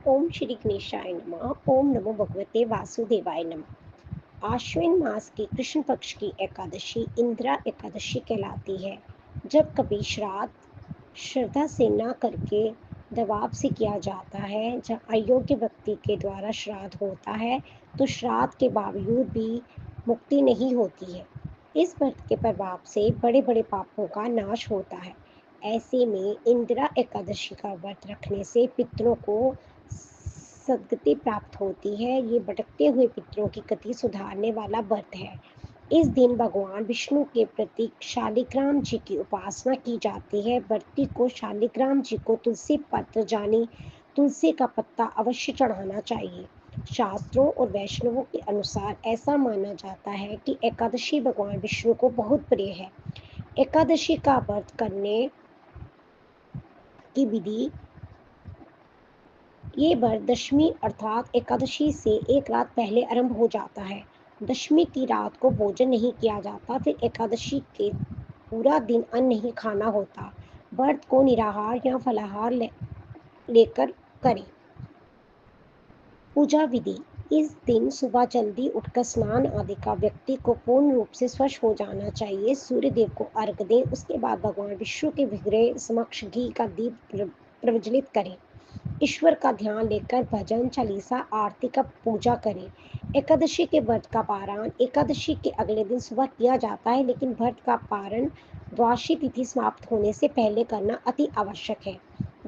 ओम श्री गणेशाय नमः। ओम नमो भगवते वासुदेवाय नमः। आश्विन मास की कृष्ण पक्ष की एकादशी इंदिरा एकादशी कहलाती है। जब कभी श्राद्ध श्रद्धा से न करके दबाव से किया जाता है, जब अयोग्य व्यक्ति के द्वारा श्राद्ध होता है तो श्राद्ध के बावजूद भी मुक्ति नहीं होती है। इस व्रत के प्रभाव से बड़े बड़े पापों का नाश होता है। ऐसे में इंदिरा एकादशी का व्रत रखने से पितरों को सद्गति प्राप्त होती है। ये भटकते हुए पितरों की गति सुधारने वाला व्रत है। इस दिन भगवान विष्णु के प्रतीक शालिग्राम जी की उपासना की जाती है। व्रती को शालिग्राम जी को तुलसी पत्र यानी तुलसी का पत्ता अवश्य चढ़ाना चाहिए। शास्त्रों और वैष्णवों के अनुसार ऐसा माना जाता है कि एकादशी भगवान विष्णु को बहुत प्रिय है। एकादशी का व्रत करने की विधि। ये व्रत दशमी अर्थात एकादशी से एक रात पहले आरंभ हो जाता है। दशमी की रात को भोजन नहीं किया जाता, फिर एकादशी के पूरा दिन अन्न नहीं खाना होता। व्रत को निराहार या फलाहार लेकर करें। पूजा विधि। इस दिन सुबह जल्दी उठकर स्नान आदि का व्यक्ति को पूर्ण रूप से स्वच्छ हो जाना चाहिए। सूर्य देव को अर्घ्य दें। उसके बाद भगवान विष्णु के विग्रह समक्ष घी का दीप प्रज्वलित करें। ईश्वर का ध्यान लेकर भजन चालीसा आरती का पूजा करें। एकादशी के व्रत का पारण एकादशी के अगले दिन सुबह किया जाता है, लेकिन व्रत का पारण द्वादशी तिथि समाप्त होने से पहले करना अति आवश्यक है।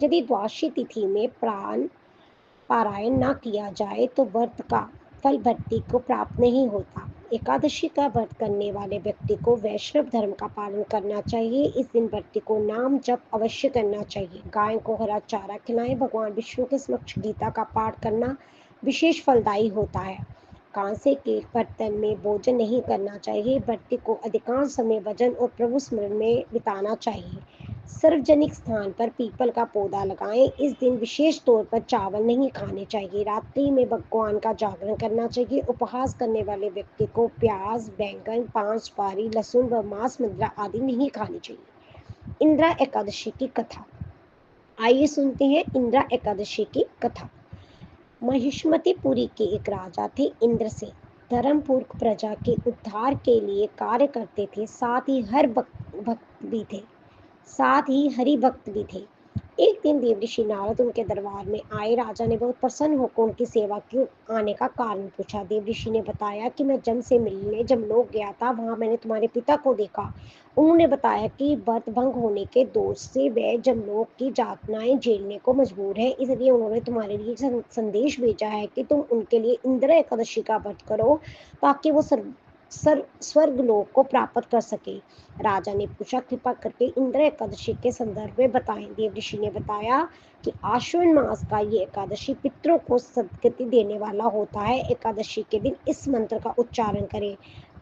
यदि द्वादशी तिथि में पारायण न किया जाए तो व्रत का फल भक्ति को प्राप्त नहीं होता। एकादशी का व्रत करने वाले व्यक्ति को वैष्णव धर्म का पालन करना चाहिए। इस दिन व्यक्ति को नाम जप अवश्य करना चाहिए। गाय को हरा चारा खिलाएं। भगवान विष्णु के समक्ष गीता का पाठ करना विशेष फलदायी होता है। कांसे के बर्तन में भोजन नहीं करना चाहिए। व्यक्ति को अधिकांश समय भजन और प्रभु स्मरण में बिताना चाहिए। सार्वजनिक स्थान पर पीपल का पौधा लगाएं। इस दिन विशेष तौर पर चावल नहीं खाने चाहिए। रात्रि में भगवान का जागरण करना चाहिए। उपवास करने वाले व्यक्ति को प्याज, बैंगन, 5 सुपारी, लहसुन व मांस मुद्रा आदि नहीं खानी चाहिए। इंदिरा एकादशी की कथा। आइए सुनते हैं इंदिरा एकादशी की कथा। महिष्मतिपुरी के एक राजा थे। इंद्रसेन धर्मपूर्ण प्रजा के उद्धार के लिए कार्य करते थे। साथ ही हरि भक्त भी थे। एक दिन देव ऋषि नारद उनके दरबार में आए। राजा ने बहुत प्रसन्न होकर उनकी सेवा की आने का कारण पूछा। देव ऋषि ने बताया कि मैं जम से मिलने जमलोक गया था, वहां मैंने तुम्हारे पिता को देखा। उन्होंने बताया कि व्रत भंग होने के दोष से वे जमलोक की यातनाएं झेलने को मजबूर है, इसलिए उन्होंने तुम्हारे लिए संदेश भेजा है कि तुम उनके लिए इंदिरा एकादशी का व्रत करो ताकि वो स्वर्ग लोक को प्राप्त कर सके। राजा ने पूछा, कृपा करके इंदिरा एकादशी के संदर्भ में बताएं। देव ऋषि ने बताया कि आश्विन मास का ये एकादशी पितरों को सद्गति देने वाला होता है। एकादशी के दिन इस मंत्र का उच्चारण करें।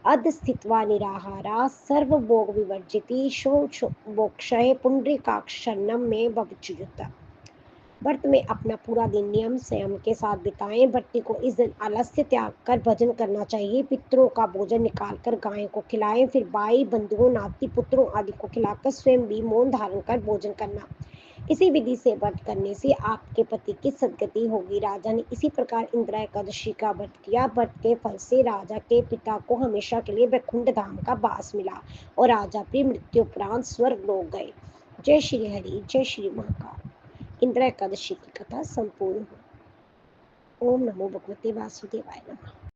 अध स्थित्वा निराहारा सर्वभोग विवर्जिति शोच मोक्षय पुंडरीकाक्ष शरणम में भवच्युत। व्रत में अपना पूरा दिन नियम संयम के साथ बिताएं। व्रती को इस दिन आलस्य त्याग कर भजन करना चाहिए। पितरों का भोजन निकालकर गाय को खिलाएं, फिर भाई बंधुओं नाती पुत्रों आदि को खिलाकर स्वयं भी मौन धारण कर भोजन करना। इसी विधि से व्रत करने से आपके पति की सद्गति होगी। राजा ने इसी प्रकार इंदिरा एकादशी का व्रत किया। व्रत के फल से राजा के पिता को हमेशा के लिए वैकुंठ धाम का वास मिला और राजा अपनी मृत्यु उपरांत स्वर्ग लोक गए। जय श्री हरि, जय श्री महाकाल। इंदिरा एकादशी की कथा संपूर्ण हुई। ओम नमो भगवते वासुदेवाय नमः।